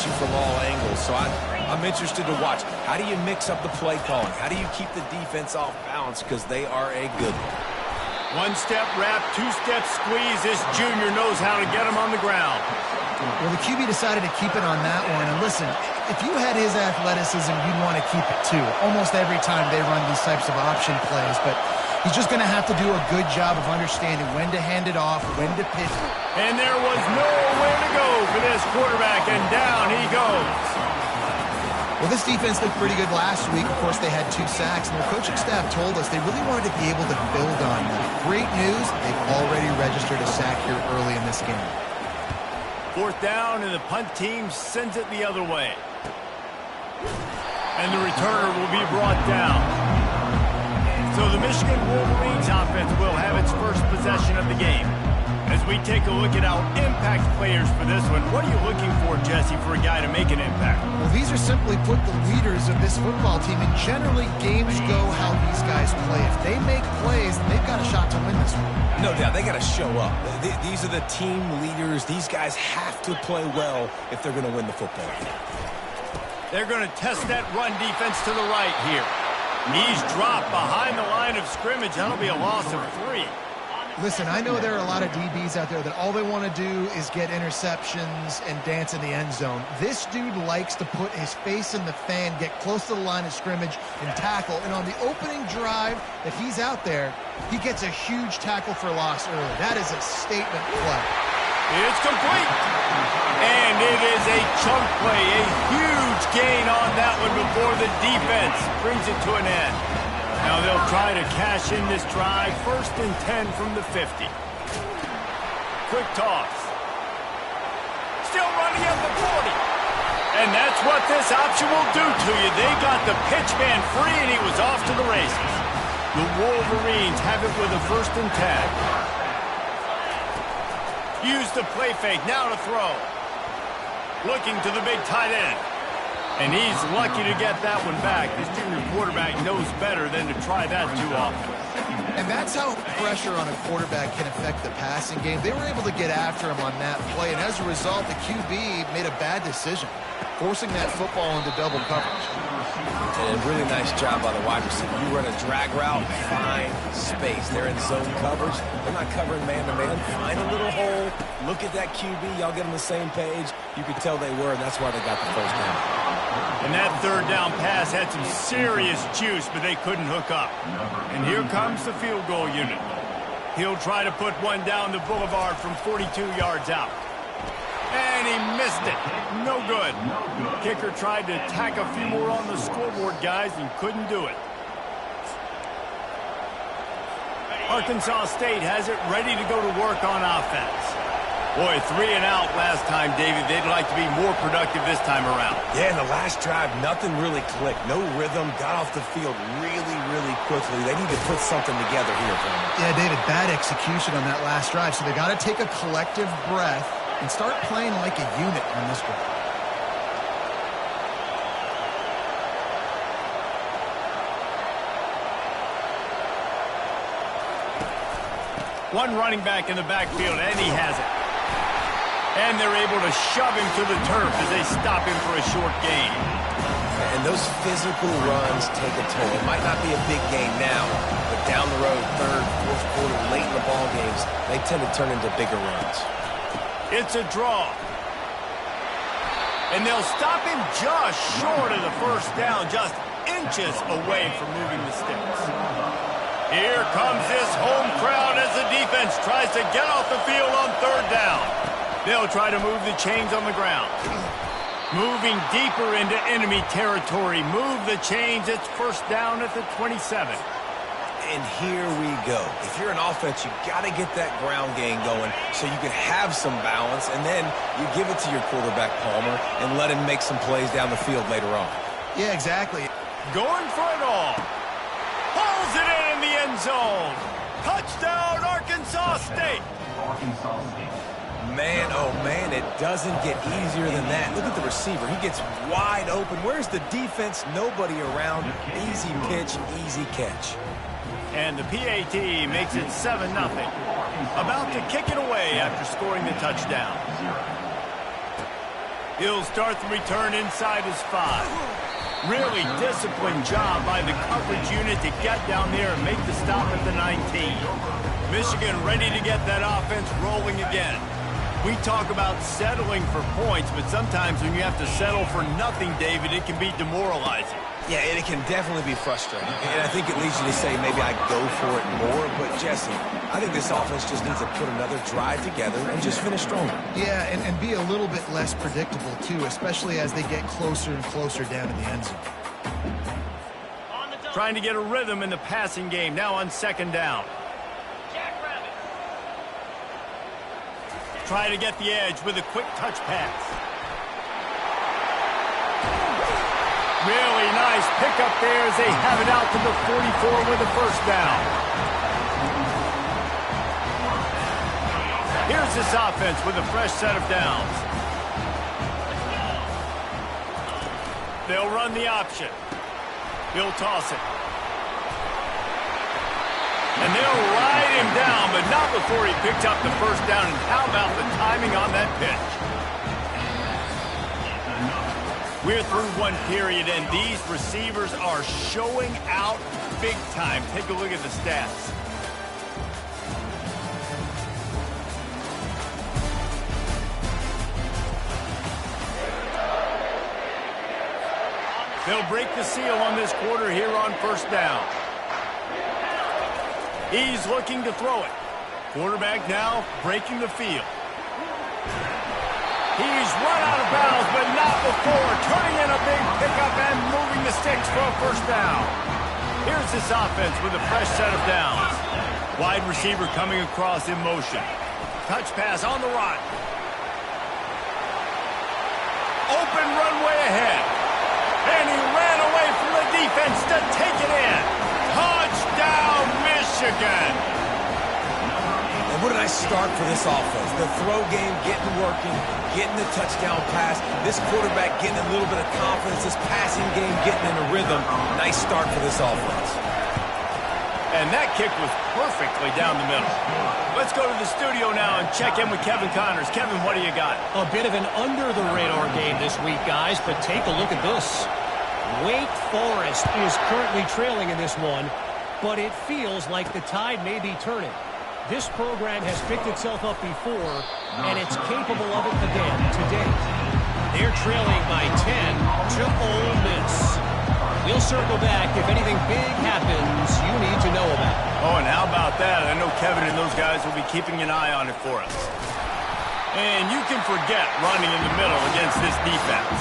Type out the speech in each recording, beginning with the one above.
at you from all angles, so I'm interested to watch. How do you mix up the play calling? How do you keep the defense off balance? Because they are a good one. One-step wrap, two-step squeeze. This junior knows how to get him on the ground. Well, the QB decided to keep it on that one. And listen, if you had his athleticism, you'd want to keep it too. Almost every time they run these types of option plays. But he's just going to have to do a good job of understanding when to hand it off, when to pitch. And there was nowhere to go for this quarterback, and down he goes. Well, this defense looked pretty good last week. Of course, they had 2 sacks, and their coaching staff told us they really wanted to be able to build on that. Great news, they've already registered a sack here early in this game. 4th down, and the punt team sends it the other way. And the returner will be brought down. So the Michigan Wolverines offense will have its first possession of the game. As we take a look at our impact players for this one, what are you looking for, Jesse, for a guy to make an impact? Well, these are simply put the leaders of this football team, and generally games go how these guys play. If they make plays, then they've got a shot to win this one. No doubt, they got to show up. These are the team leaders. These guys have to play well if they're going to win the football game. They're going to test that run defense to the right here. Knees drop behind the line of scrimmage. That'll be a loss of 3. Listen, I know there are a lot of DBs out there that all they want to do is get interceptions and dance in the end zone. This dude likes to put his face in the fan, get close to the line of scrimmage, and tackle. And on the opening drive that he's out there, he gets a huge tackle for loss early. That is a statement play. It's complete. And it is a chunk play, a huge gain on that one before the defense brings it to an end. Now they'll try to cash in this drive. 1st and 10 from the 50. Quick toss. Still running at the 40. And that's what this option will do to you. They got the pitch man free, and he was off to the races. The Wolverines have it with a 1st and 10. Use the play fake. Now to throw. Looking to the big tight end. And he's lucky to get that one back. This junior quarterback knows better than to try that too often. And that's how pressure on a quarterback can affect the passing game. They were able to get after him on that play, and as a result, the QB made a bad decision, forcing that football into double coverage. And a really nice job by the wide receiver. You run a drag route, find space. They're in zone coverage. They're not covering man-to-man. Find a little hole. Look at that QB. Y'all get on the same page. You could tell they were, and that's why they got the 1st down. And that 3rd down pass had some serious juice, but they couldn't hook up. And here comes the field goal unit. He'll try to put one down the boulevard from 42 yards out. And he missed it. No good. Kicker tried to tack a few more on the scoreboard, guys, and couldn't do it. Arkansas State has it ready to go to work on offense. Boy, 3 and out last time, David. They'd like to be more productive this time around. Yeah, in the last drive, nothing really clicked. No rhythm. Got off the field really, really quickly. They need to put something together here for them. Yeah, David, bad execution on that last drive. So they got to take a collective breath and start playing like a unit on this drive. One running back in the backfield, and he has it. And they're able to shove him to the turf as they stop him for a short gain. And those physical runs take a toll. It might not be a big game now, but down the road, 3rd, 4th quarter, late in the ball games, they tend to turn into bigger runs. It's a draw. And they'll stop him just short of the 1st down, just inches away from moving the sticks. Here comes this home crowd as the defense tries to get off the field on 3rd down. They'll try to move the chains on the ground. Moving deeper into enemy territory. Move the chains. It's 1st down at the 27. And here we go. If you're an offense, you got to get that ground game going so you can have some balance, and then you give it to your quarterback, Palmer, and let him make some plays down the field later on. Yeah, exactly. Going for it all. Pulls it in the end zone. Touchdown, Arkansas State. Man, oh man, it doesn't get easier than that. Look at the receiver. He gets wide open. Where's the defense? Nobody around. Easy pitch, easy catch. And the PAT makes it 7-0. About to kick it away after scoring the touchdown. He'll start the return inside his 5. Really disciplined job by the coverage unit to get down there and make the stop at the 19. Michigan ready to get that offense rolling again. We talk about settling for points, but sometimes when you have to settle for nothing, David, it can be demoralizing. Yeah, and it can definitely be frustrating. And I think it leads you to say maybe I go for it more. But, Jesse, I think this offense just needs to put another drive together and just finish stronger. Yeah, and be a little bit less predictable, too, especially as they get closer and closer down to the end zone. Trying to get a rhythm in the passing game, now on 2nd down. Try to get the edge with a quick touch pass. Really nice pickup there as they have it out to the 44 with a 1st down. Here's this offense with a fresh set of downs. They'll run the option. He'll toss it. And they'll ride him down, but not before he picked up the 1st down. And how about the timing on that pitch? We're through one period, and these receivers are showing out big time. Take a look at the stats. They'll break the seal on this quarter here on 1st down. He's looking to throw it. Quarterback now breaking the field. He's run out of bounds, but not before. Turning in a big pickup and moving the sticks for a 1st down. Here's this offense with a fresh set of downs. Wide receiver coming across in motion. Touch pass on the run. Open runway ahead. And he ran away from the defense to take it in. Touchdown, Michigan. And what a nice start for this offense. The throw game getting working, getting the touchdown pass. This quarterback getting a little bit of confidence. This passing game getting in a rhythm. Nice start for this offense. And that kick was perfectly down the middle. Let's go to the studio now and check in with Kevin Connors. Kevin, what do you got? A bit of an under-the-radar game this week, guys, but take a look at this. Wake Forest is currently trailing in this one, but it feels like the tide may be turning. This program has picked itself up before, and it's capable of it again today. They're trailing by 10 to Ole Miss. We'll circle back if anything big happens you need to know about. Oh, and how about that? I know Kevin and those guys will be keeping an eye on it for us. And you can forget running in the middle against this defense.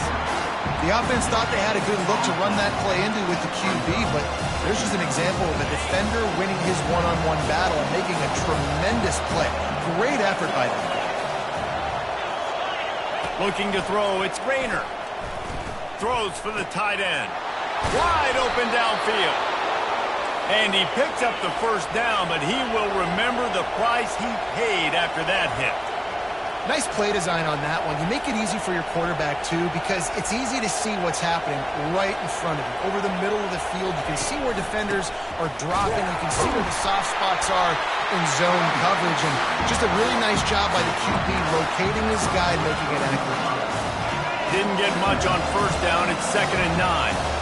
The offense thought they had a good look to run that play into with the QB, but there's just an example of a defender winning his one-on-one battle and making a tremendous play. Great effort by them. Looking to throw, it's Rayner. Throws for the tight end. Wide open downfield. And he picks up the 1st down, but he will remember the price he paid after that hit. Nice play design on that one. You make it easy for your quarterback, too, because it's easy to see what's happening right in front of you. Over the middle of the field, you can see where defenders are dropping. You can see where the soft spots are in zone coverage. And just a really nice job by the QB locating his guy, making an accurate throw. Didn't get much on 1st down. It's 2nd and 9.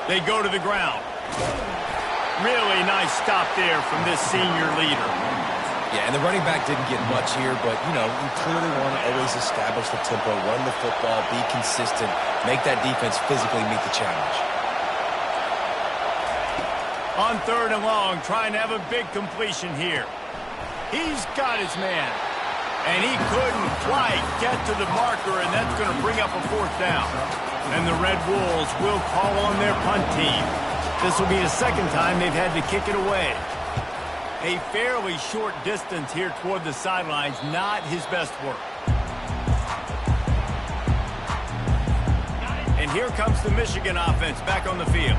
They go to the ground. Really nice stop there from this senior leader. Yeah, and the running back didn't get much here, but, you know, you clearly want to always establish the tempo, run the football, be consistent, make that defense physically meet the challenge. On 3rd and long, trying to have a big completion here. He's got his man. And he couldn't quite get to the marker, and that's going to bring up a 4th down. And the Red Wolves will call on their punt team. This will be the 2nd time they've had to kick it away. A fairly short distance here toward the sidelines, not his best work. And here comes the Michigan offense back on the field.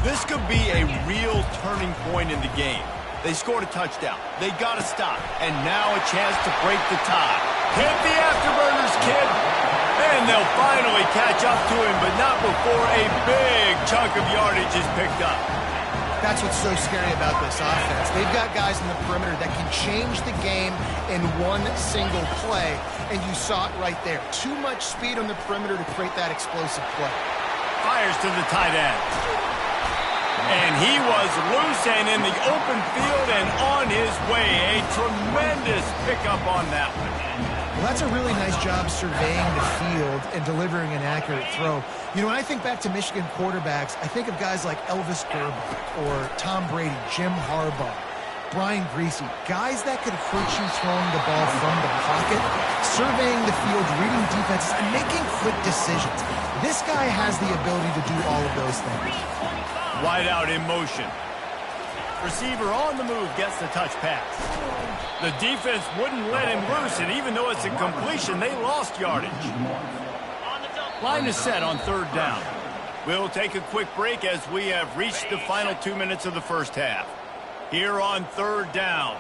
This could be a real turning point in the game. They scored a touchdown. They got to stop. And now a chance to break the tie. Hit the afterburners, kid. And they'll finally catch up to him, but not before a big chunk of yardage is picked up. That's what's so scary about this offense. They've got guys in the perimeter that can change the game in one single play, and you saw it right there. Too much speed on the perimeter to create that explosive play. Fires to the tight end. And he was loose and in the open field and on his way. A tremendous pickup on that one. Well, that's a really nice job surveying the field and delivering an accurate throw. You know, when I think back to Michigan quarterbacks, I think of guys like Elvis Gerber or Tom Brady, Jim Harbaugh, Brian Griese, guys that could hurt you throwing the ball from the pocket, surveying the field, reading defenses, and making quick decisions. This guy has the ability to do all of those things. Wide out in motion. Receiver on the move gets the touch pass. The defense wouldn't let him loose, and even though it's a completion, they lost yardage. Line is set on third down. We'll take a quick break as we have reached the final 2 minutes of the first half. Here on third down.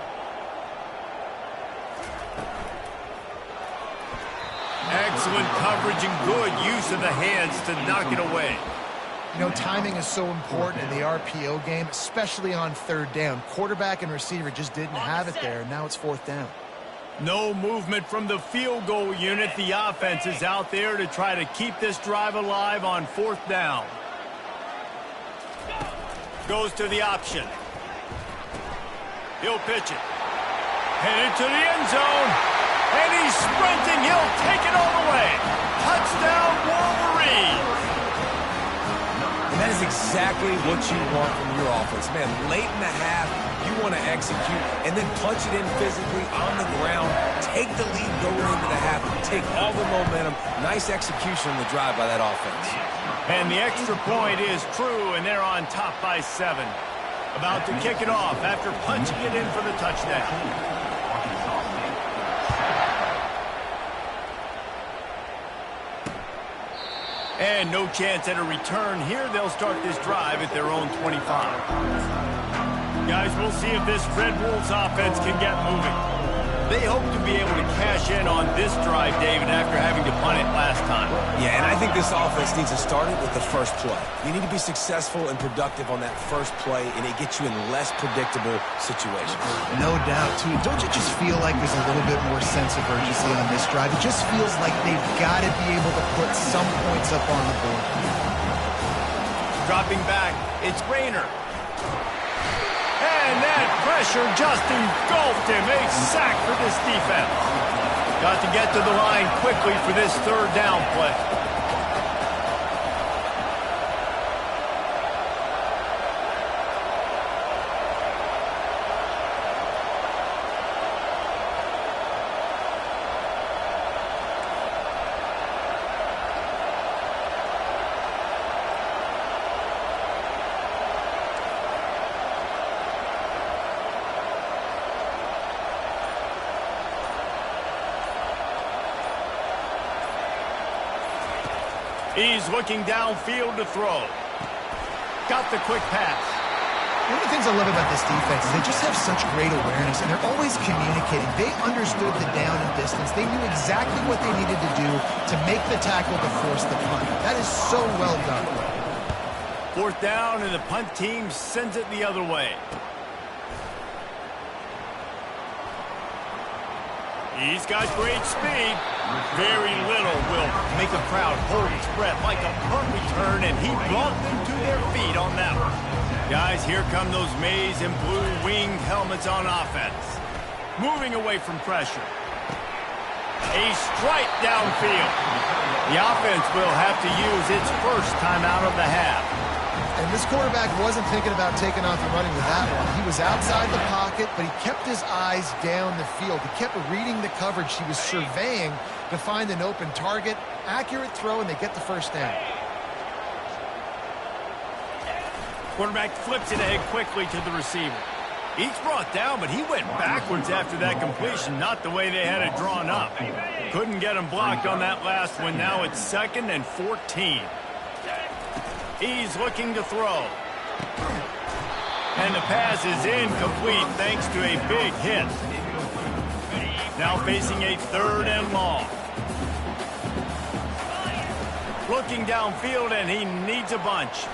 Excellent coverage and good use of the hands to knock it away. You know, timing is so important in the RPO game, especially on third down. Quarterback and receiver just didn't have it there, and now it's fourth down. No movement from the field goal unit. The offense is out there to try to keep this drive alive on fourth down. Goes to the option. He'll pitch it. Headed to the end zone. And he's sprinting. He'll take it all the way. Touchdown, Wolverine. And that is exactly what you want from your offense. Man, late in the half, you want to execute and then punch it in physically on the ground. Take the lead going into the half. Take all the momentum. Nice execution on the drive by that offense. And the extra point is true, and they're on top by 7. About to kick it off after punching it in for the touchdown. And no chance at a return here. They'll start this drive at their own 25. Guys, we'll see if this Red Wolves offense can get moving. They hope to be able to cash in on this drive, David, after having to punt it last time. Yeah, and I think this offense needs to start it with the first play. You need to be successful and productive on that first play, and it gets you in less predictable situations. No doubt, too. Don't you just feel like there's a little bit more sense of urgency on this drive? It just feels like they've got to be able to put some points up on the board. Dropping back, it's Rayner. And that pressure just engulfed him. A sack for this defense. Got to get to the line quickly for this third down play. He's looking downfield to throw. Got the quick pass. One of the things I love about this defense is they just have such great awareness, and they're always communicating. They understood the down and distance. They knew exactly what they needed to do to make the tackle to force the punt. That is so well done. Fourth down, and the punt team sends it the other way. He's got great speed. Very little will make a crowd hold its breath like a punt return, and he brought them to their feet on that one. Guys, here come those maize and blue winged helmets on offense. Moving away from pressure. A strike downfield. The offense will have to use its first timeout of the half. And this quarterback wasn't thinking about taking off and running with that one. He was outside the pocket, but he kept his eyes down the field. He kept reading the coverage. He was surveying to find an open target. Accurate throw, and they get the first down. Quarterback flips it ahead quickly to the receiver. He's brought down, but he went backwards after that completion, not the way they had it drawn up. Couldn't get him blocked on that last one. Now it's 2nd and 14. He's looking to throw. And the pass is incomplete thanks to a big hit. Now facing a 3rd and long. Looking downfield, and he needs a bunch.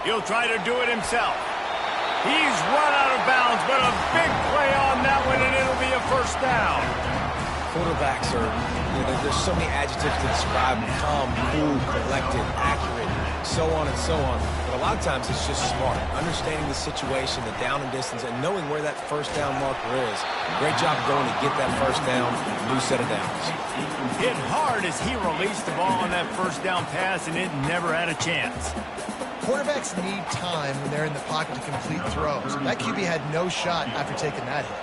He'll try to do it himself. He's run out of bounds, but a big play on that one, and it'll be a first down. Quarterbacks are, there's so many adjectives to describe them: calm, cool, collected, accurate, so on and so on. But a lot of times it's just smart, understanding the situation, the down and distance, and knowing where that first down marker is. Great job going to get that first down, new set of downs. Hit hard as he released the ball on that first down pass, and it never had a chance. Quarterbacks need time when they're in the pocket to complete throws. That QB had no shot after taking that hit.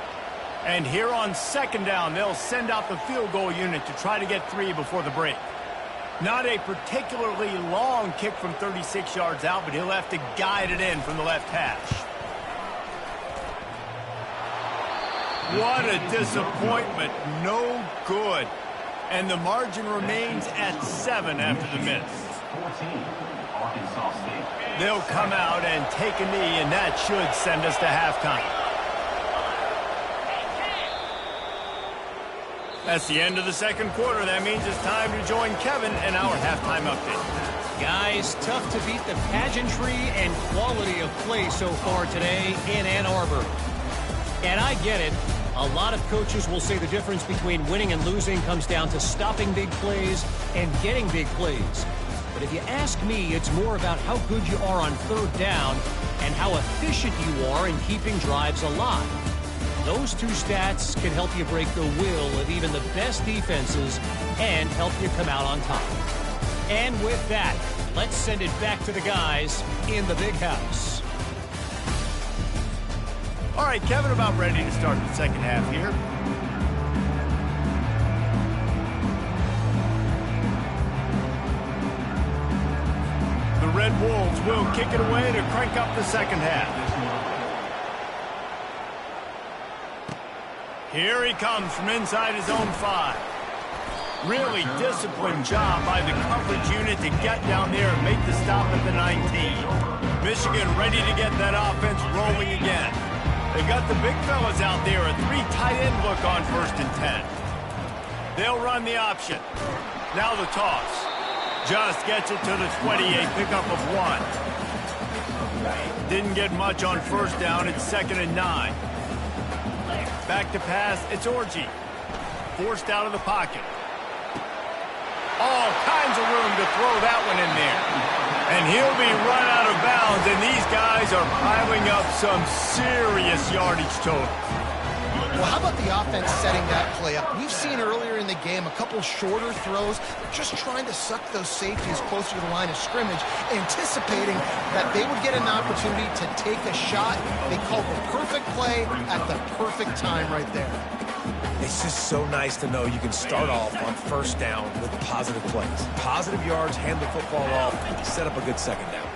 And here on second down, they'll send out the field goal unit to try to get 3 before the break. Not a particularly long kick from 36 yards out, but he'll have to guide it in from the left hash. What a disappointment. No good. And the margin remains at 7 after the miss. They'll come out and take a knee, and that should send us to halftime. That's the end of the second quarter. That means it's time to join Kevin in our halftime update. Guys, tough to beat the pageantry and quality of play so far today in Ann Arbor. And I get it. A lot of coaches will say the difference between winning and losing comes down to stopping big plays and getting big plays. But if you ask me, it's more about how good you are on third down and how efficient you are in keeping drives alive. Those two stats can help you break the will of even the best defenses and help you come out on top. And with that, let's send it back to the guys in the big house. All right, Kevin, about ready to start the second half here. The Red Wolves will kick it away to crank up the second half. Here he comes from inside his own 5. Really disciplined job by the coverage unit to get down there and make the stop at the 19. Michigan ready to get that offense rolling again. They've got the big fellas out there, a 3 tight end look on 1st and 10. They'll run the option. Now the toss. Just gets it to the 28, pickup of 1. Didn't get much on first down. It's 2nd and 9. Back to pass, it's Orji. Forced out of the pocket. All kinds of room to throw that one in there. And he'll be run out of bounds, and these guys are piling up some serious yardage total. Well, how about the offense setting that play up? We've seen earlier in the game a couple shorter throws, just trying to suck those safeties closer to the line of scrimmage, anticipating that they would get an opportunity to take a shot. They called the perfect play at the perfect time right there. It's just so nice to know you can start off on first down with positive plays. Positive yards, hand the football off, set up a good second down.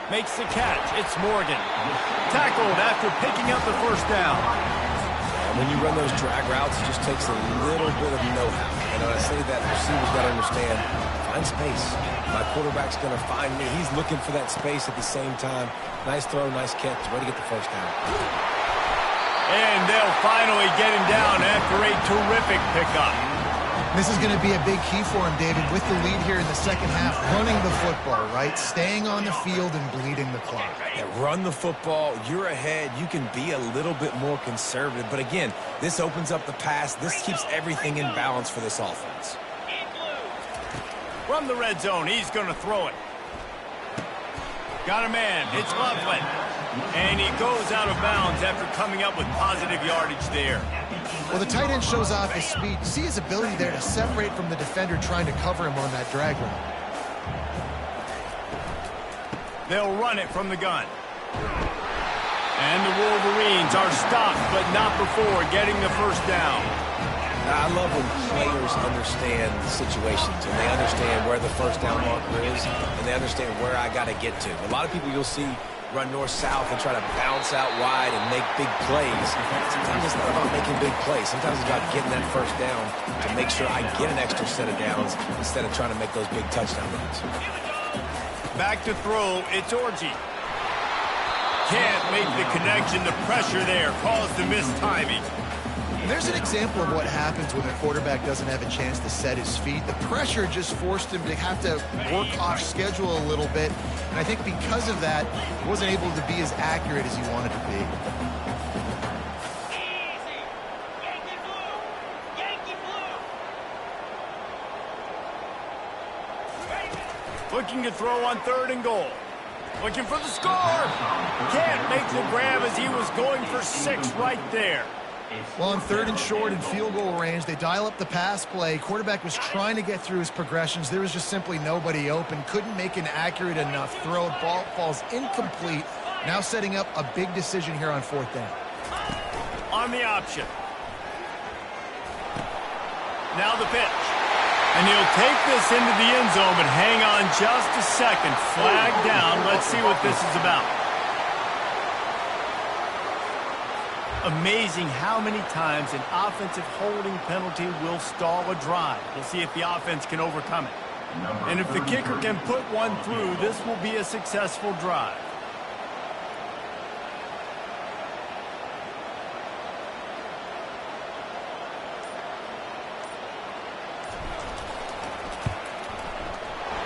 Makes the catch. It's Morgan. Tackled after picking up the first down. And when you run those drag routes, it just takes a little bit of know-how. And when I say that, receivers got to understand, find space. My quarterback's going to find me. He's looking for that space at the same time. Nice throw, nice catch. Ready to get the first down. And they'll finally get him down after a terrific pickup. This is going to be a big key for him, David, with the lead here in the second half, running the football, right? Staying on the field and bleeding the clock. Yeah, run the football. You're ahead. You can be a little bit more conservative. But again, this opens up the pass. This keeps everything in balance for this offense. From the red zone, he's going to throw it. Got a man. It's Loveland. And he goes out of bounds after coming up with positive yardage there. Well, the tight end shows off his speed. See his ability there to separate from the defender trying to cover him on that drag route. They'll run it from the gun. And the Wolverines are stopped, but not before getting the first down. I love when players understand the situations and they understand where the first down marker is and they understand where I got to get to. A lot of people you'll see run north-south and try to bounce out wide and make big plays. Sometimes it's not about making big plays. Sometimes it's about getting that first down to make sure I get an extra set of downs instead of trying to make those big touchdown runs. Back to throw, it's Orji. Can't make the connection. The pressure there caused the missed timing. There's an example of what happens when the quarterback doesn't have a chance to set his feet. The pressure just forced him to have to work off schedule a little bit. And I think because of that, he wasn't able to be as accurate as he wanted to be. Looking to throw on 3rd and goal. Looking for the score. Can't make the grab as he was going for 6 right there. Well, on 3rd and short and field goal range, they dial up the pass play. Quarterback was trying to get through his progressions. There was just simply nobody open. Couldn't make an accurate enough throw. Ball falls incomplete. Now setting up a big decision here on 4th down. On the option. Now the pitch. And he'll take this into the end zone, but hang on just a second. Flag down. Let's see what this is about. Amazing how many times an offensive holding penalty will stall a drive. We'll see if the offense can overcome it. And if the kicker can put one through, this will be a successful drive.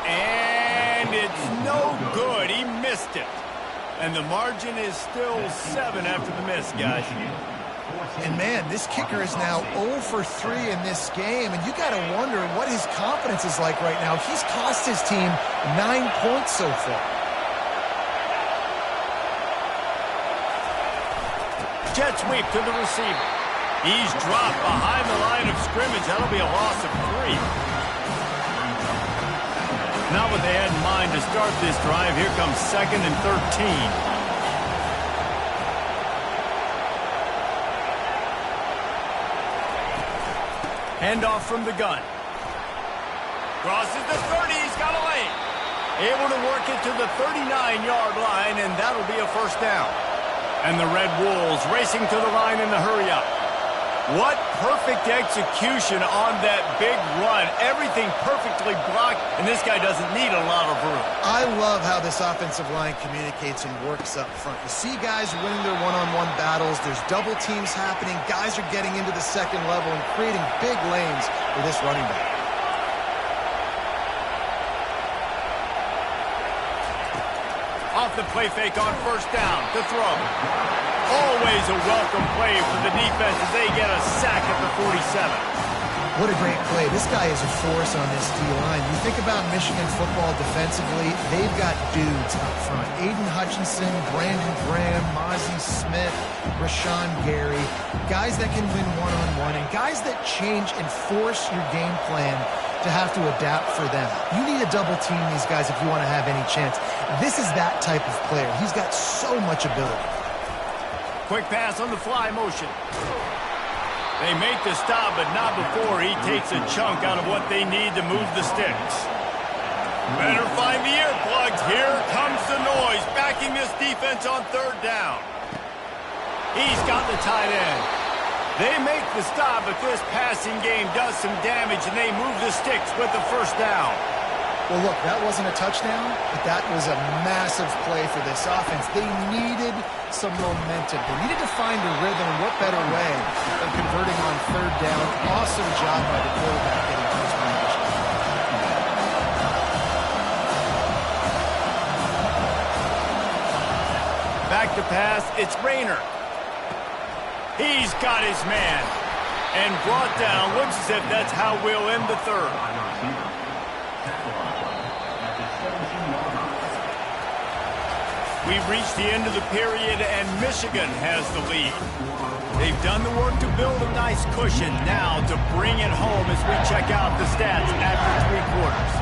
And it's no good. He missed it. And the margin is still 7 after the miss, guys. And, man, this kicker is now 0 for 3 in this game. And you got to wonder what his confidence is like right now. He's cost his team 9 points so far. Jet sweep to the receiver. He's dropped behind the line of scrimmage. That'll be a loss of 3. Not what they had in mind to start this drive. Here comes 2nd and 13. Handoff from the gun. Crosses the 30. He's got a lane. Able to work it to the 39-yard line, and that'll be a 1st down. And the Red Wolves racing to the line in the hurry-up. What perfect execution on that big run. Everything perfectly blocked, and this guy doesn't need a lot of room. I love how this offensive line communicates and works up front. You see guys winning their one-on-one battles. There's double teams happening. Guys are getting into the 2nd level and creating big lanes for this running back. Off the play fake on 1st down to throw. Always a welcome play for the defense as they get a sack at the 47. What a great play. This guy is a force on this D-line. You think about Michigan football defensively, they've got dudes up front. Aiden Hutchinson, Brandon Graham, Mozzie Smith, Rashawn Gary. Guys that can win one-on-one and guys that change and force your game plan to have to adapt for them. You need to double team these guys if you want to have any chance. This is that type of player. He's got so much ability. Quick pass on the fly motion. They make the stop, but not before he takes a chunk out of what they need to move the sticks. Better find the earplugs. Here comes the noise, backing this defense on 3rd down. He's got the tight end. They make the stop, but this passing game does some damage, and they move the sticks with the 1st down. Well, look, that wasn't a touchdown, but that was a massive play for this offense. They needed some momentum. They needed to find a rhythm, and what better way than converting on 3rd down. Awesome job by the quarterback getting first position. Back to pass, it's Rayner. He's got his man. And brought down, looks as if that's how we'll end the 3rd. We've reached the end of the period, and Michigan has the lead. They've done the work to build a nice cushion. Now to bring it home as we check out the stats after 3 quarters.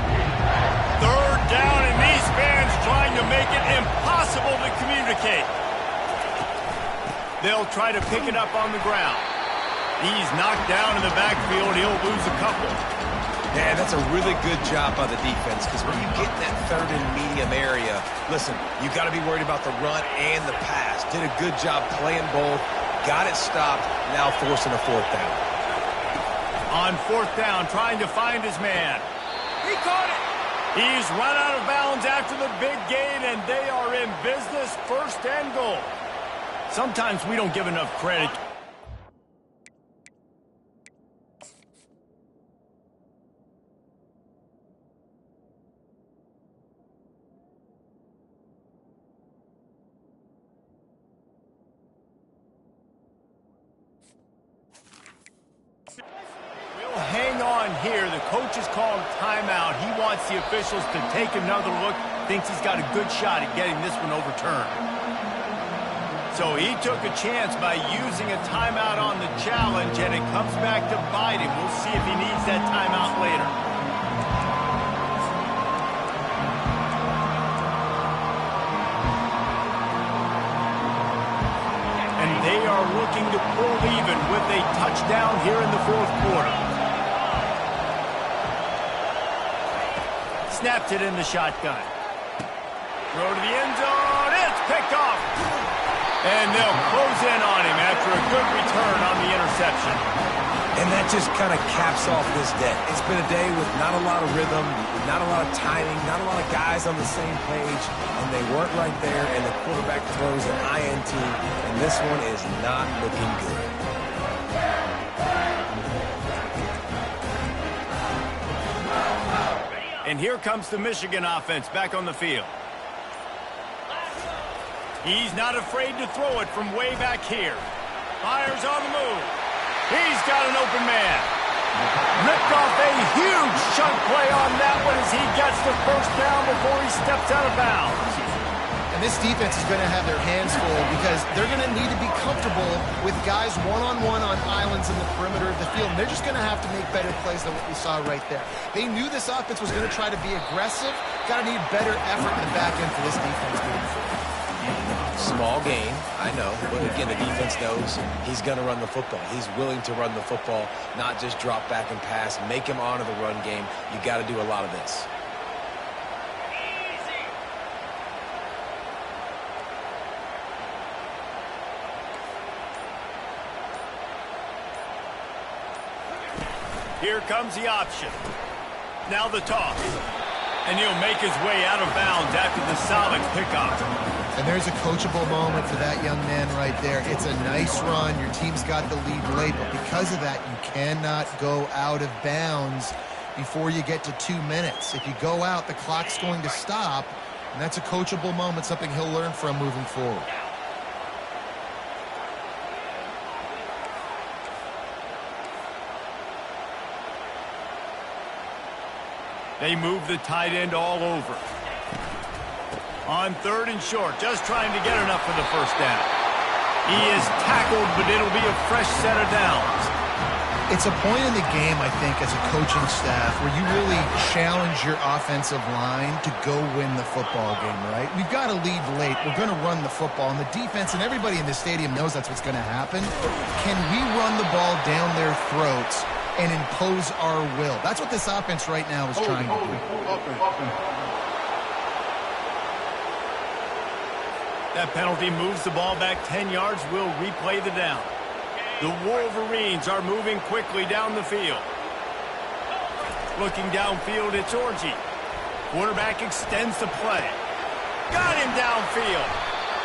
3rd down, and these fans trying to make it impossible to communicate. They'll try to pick it up on the ground. He's knocked down in the backfield. He'll lose a couple. Man, that's a really good job by the defense, because when you get in that 3rd and medium area, listen, you got to be worried about the run and the pass. Did a good job playing both, got it stopped, now forcing a 4th down. On 4th down, trying to find his man. He caught it. He's run out of bounds after the big gain, and they are in business, 1st and goal. Sometimes we don't give enough credit. the coach is calling timeout, he wants the officials to take another look, thinks he's got a good shot at getting this one overturned. So he took a chance by using a timeout on the challenge, and it comes back to bite him. We'll see if he needs that timeout later. And they are looking to pull even with a touchdown here in the fourth quarter. Snapped it in the shotgun. Throw to the end zone. It's picked off. And they'll close in on him after a good return on the interception. And that just kind of caps off this day. It's been a day with not a lot of rhythm, not a lot of timing, not a lot of guys on the same page, and they weren't right there, and the quarterback throws an INT, and this one is not looking good. And here comes the Michigan offense back on the field. He's not afraid to throw it from way back here. Fires on the move. He's got an open man. Ripped off a huge chunk play on that one as he gets the first down before he steps out of bounds. And this defense is going to have their hands full because they're going to need to be comfortable with guys one-on-one on islands in the perimeter of the field. And they're just going to have to make better plays than what we saw right there. They knew this offense was going to try to be aggressive. Got to need better effort in the back end for this defense moving forward. Small game, I know, but again, the defense knows he's going to run the football. He's willing to run the football, not just drop back and pass, make him honor the run game. You got to do a lot of this. Here comes the option. Now the toss. And he'll make his way out of bounds after the solid pickup. And there's a coachable moment for that young man right there. It's a nice run. Your team's got the lead late, but because of that, you cannot go out of bounds before you get to 2 minutes. If you go out, the clock's going to stop, and that's a coachable moment, something he'll learn from moving forward. They move the tight end all over. On third and short, just trying to get enough for the first down. He is tackled, but it'll be a fresh set of downs. It's a point in the game, I think, as a coaching staff, where you really challenge your offensive line to go win the football game, right? We've got to lead late. We're going to run the football, and the defense and everybody in the stadium knows that's what's going to happen. Can we run the ball down their throats and impose our will? That's what this offense right now is trying to do. That penalty moves the ball back 10 yards. We'll replay the down. The Wolverines are moving quickly down the field. Looking downfield, it's Orji. Quarterback extends the play. Got him downfield.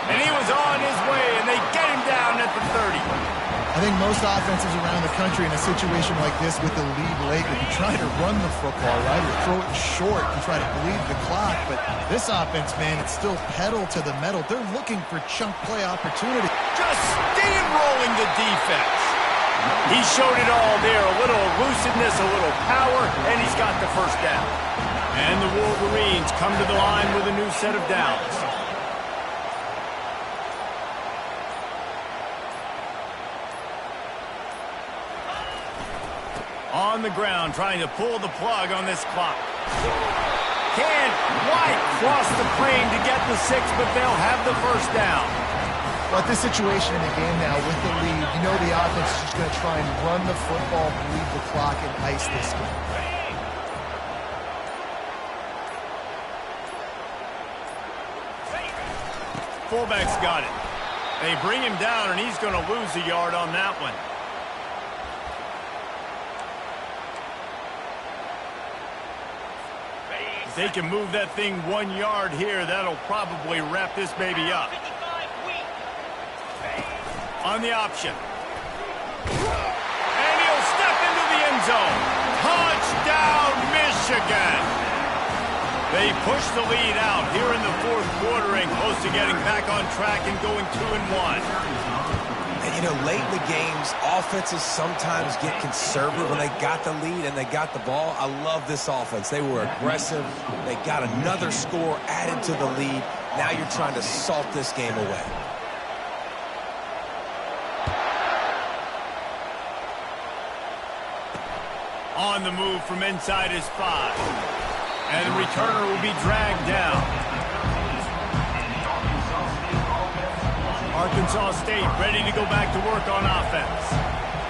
And he was on his way, and they get him down at the 30. I think most offenses around the country in a situation like this with the lead late would be trying to run the football, right, or throw it short and try to bleed the clock. But this offense, man, it's still pedal to the metal. They're looking for chunk play opportunity. Just steamrolling the defense. He showed it all there, a little elusiveness, a little power, and he's got the first down. And the Wolverines come to the line with a new set of downs. On the ground, trying to pull the plug on this clock. Can't quite cross the plane to get the 6, but they'll have the first down. But this situation in the game now with the lead, you know the offense is just going to try and run the football, bleed the clock, and ice this game. Fullback's got it. They bring him down, and he's going to lose a yard on that one. If they can move that thing 1 yard here, that'll probably wrap this baby up. On the option. And he'll step into the end zone. Touchdown, Michigan! They push the lead out here in the fourth quarter and close to getting back on track and going 2-1. And, you know, late in the games, offenses sometimes get conservative when they got the lead and they got the ball. I love this offense. They were aggressive. They got another score added to the lead. Now you're trying to salt this game away. On the move from inside his 5. And the returner will be dragged down. Arkansas State ready to go back to work on offense.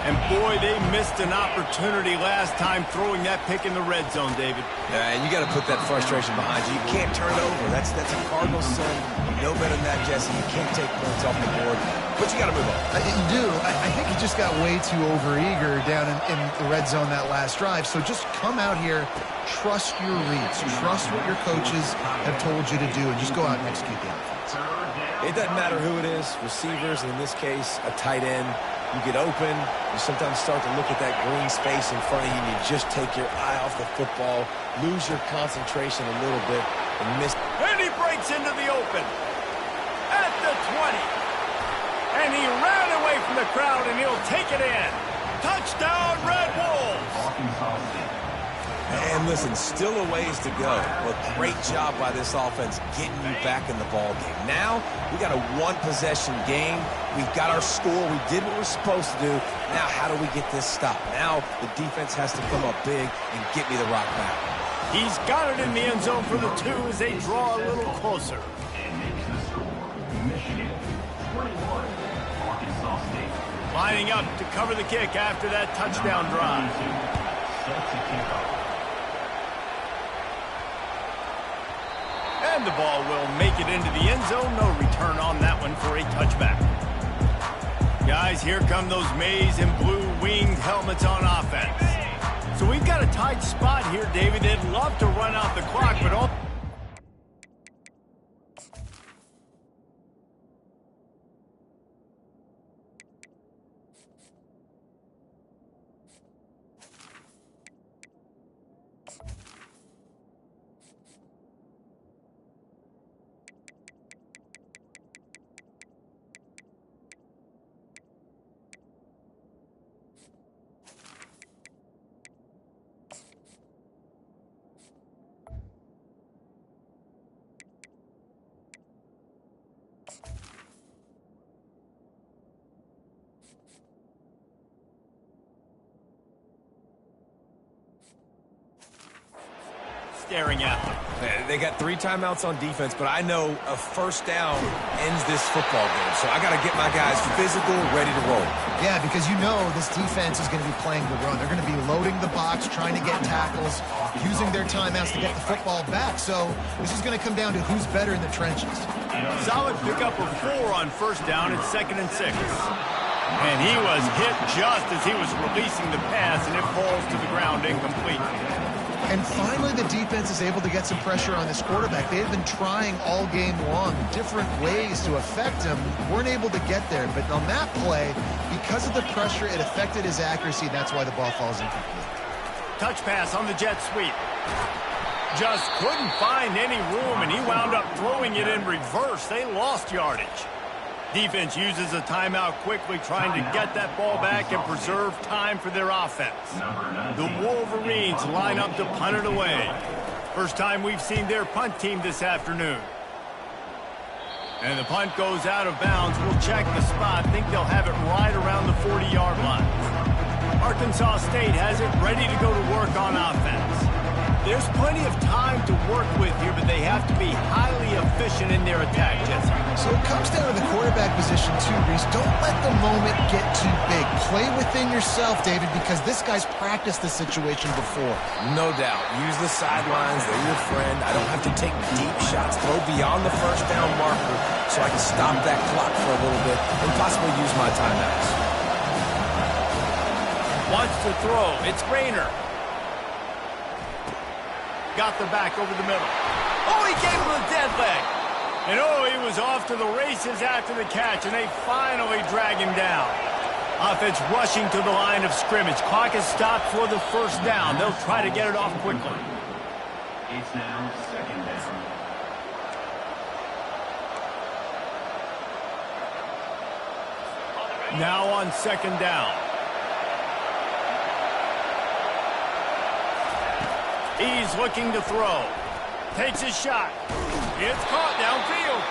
And boy, they missed an opportunity last time throwing that pick in the red zone, David. Yeah, and you got to put that frustration behind you. You can't turn it over. That's a Cardinal sin. You know better than that, Jesse. You can't take points off the board. But you got to move on. You do. I think he just got way too overeager down in the red zone that last drive. So just come out here, trust your reads, trust what your coaches have told you to do, and just go out and execute the offense. It doesn't matter who it is, receivers, in this case, a tight end. You get open, you sometimes start to look at that green space in front of you, and you just take your eye off the football, lose your concentration a little bit, and miss. And he breaks into the open at the 20. And he ran away from the crowd, and he'll take it in. Touchdown, Red Wolves! And listen, still a ways to go, but great job by this offense getting you back in the ball game. Now, we got a one-possession game. We've got our score. We did what we're supposed to do. Now, how do we get this stopped? Now, the defense has to come up big and get me the rock back. He's got it in the end zone for the 2 as they draw a little closer. Lining up to cover the kick after that touchdown drive. And the ball will make it into the end zone. No return on that one for a touchback. Guys, here come those maize and blue winged helmets on offense. So we've got a tight spot here, David. They'd love to run out the clock, but all... staring at them. They got 3 timeouts on defense, but I know a first down ends this football game. So I got to get my guys physical, ready to roll. Yeah, because you know this defense is going to be playing the run. They're going to be loading the box, trying to get tackles, using their timeouts to get the football back. So this is going to come down to who's better in the trenches. Solid pickup of 4 on first down at 2nd and 6. And he was hit just as he was releasing the pass, and it falls to the ground incomplete. And finally, the defense is able to get some pressure on this quarterback. They've been trying all game long different ways to affect him. Weren't able to get there. But on that play, because of the pressure, it affected his accuracy. That's why the ball falls incomplete. Touch pass on the jet sweep. Just couldn't find any room, and he wound up throwing it in reverse. They lost yardage. Defense uses a timeout quickly, trying to get that ball back and preserve time for their offense. The Wolverines line up to punt it away. First time we've seen their punt team this afternoon. And the punt goes out of bounds. We'll check the spot. Think they'll have it right around the 40-yard line. Arkansas State has it ready to go to work on offense. There's plenty of time to work with here, but they have to be highly efficient in their attack, Jesse. So it comes down to the quarterback position too, Reese. Don't let the moment get too big. Play within yourself, David, because this guy's practiced this situation before. No doubt. Use the sidelines. They're your friend. I don't have to take deep shots. Throw beyond the first down marker so I can stop that clock for a little bit and possibly use my timeouts. Wants to throw. It's Rayner. Got the back over the middle. Oh, he gave him a dead leg. And oh, he was off to the races after the catch, and they finally drag him down. Offense rushing to the line of scrimmage. Clock is stopped for the first down. They'll try to get it off quickly. It's now 2nd down. Now on second down. He's looking to throw. Takes a shot. It's caught downfield.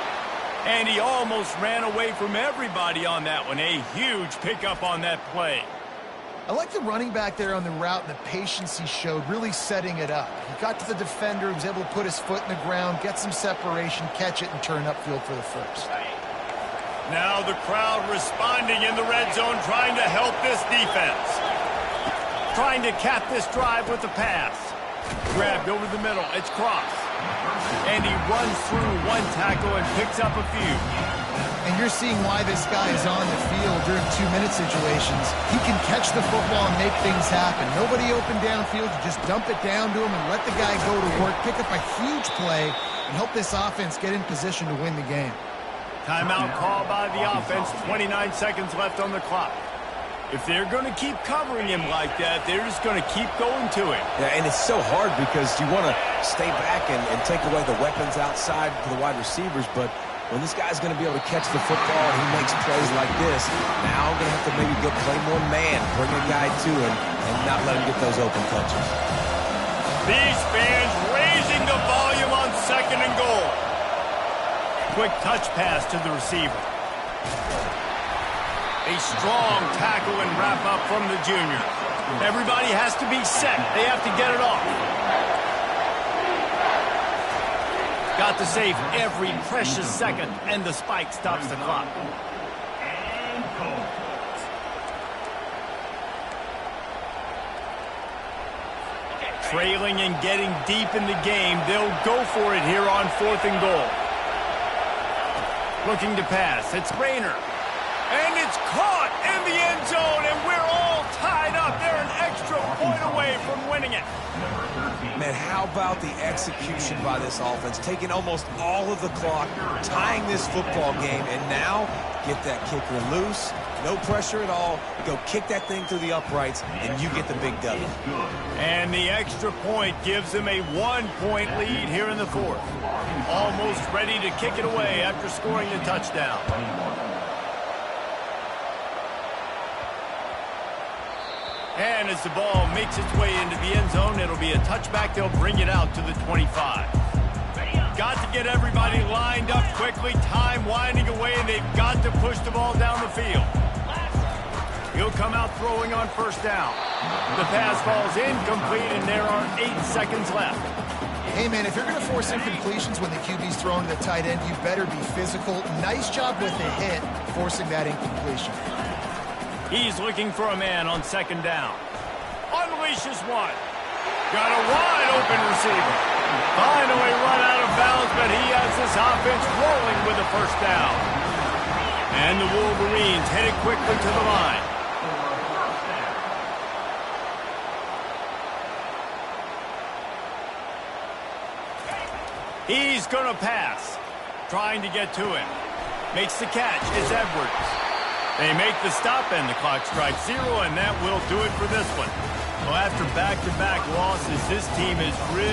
And he almost ran away from everybody on that one. A huge pickup on that play. I like the running back there on the route and the patience he showed, really setting it up. He got to the defender, he was able to put his foot in the ground, get some separation, catch it, and turn upfield for the first. Now the crowd responding in the red zone, trying to help this defense. Trying to cap this drive with the pass. Grabbed over the middle. It's cross. And he runs through one tackle and picks up a few. And you're seeing why this guy is on the field during 2-minute situations. He can catch the football and make things happen. Nobody open downfield. You just dump it down to him and let the guy go to work, pick up a huge play, and help this offense get in position to win the game. Timeout call by the offense. 29 seconds left on the clock. If they're going to keep covering him like that, they're just going to keep going to him. Yeah, and it's so hard because you want to stay back and take away the weapons outside for the wide receivers, but when this guy's going to be able to catch the football and he makes plays like this, now I'm going to have to maybe play more man, bring a guy to him, and not let him get those open touches. These fans raising the volume on second and goal. Quick touch pass to the receiver. A strong tackle and wrap up from the junior. Everybody has to be set. They have to get it off. Got to save every precious second, and the spike stops the clock. Trailing and getting deep in the game, they'll go for it here on 4th and goal. Looking to pass. It's Rayner. And it's caught in the end zone, and we're all tied up. They're an extra point away from winning it. Man, how about the execution by this offense? Taking almost all of the clock, tying this football game, and now get that kicker loose. No pressure at all. Go kick that thing through the uprights, and you get the big W. And the extra point gives them a 1-point lead here in the 4th. Almost ready to kick it away after scoring the touchdown. And as the ball makes its way into the end zone, it'll be a touchback. They'll bring it out to the 25. Got to get everybody lined up quickly. Time winding away, and they've got to push the ball down the field. He'll come out throwing on first down. The pass falls incomplete, and there are 8 seconds left. Hey, man, if you're going to force incompletions when the QB's throwing to the tight end, you better be physical. Nice job with the hit, forcing that incompletion. He's looking for a man on second down. Unleashes one. Got a wide open receiver. Finally run out of bounds, but he has this offense rolling with a first down. And the Wolverines headed quickly to the line. He's going to pass. Trying to get to him. Makes the catch. It's Edwards. They make the stop, and the clock strikes 0, and that will do it for this one. Well, after back-to-back losses, this team is really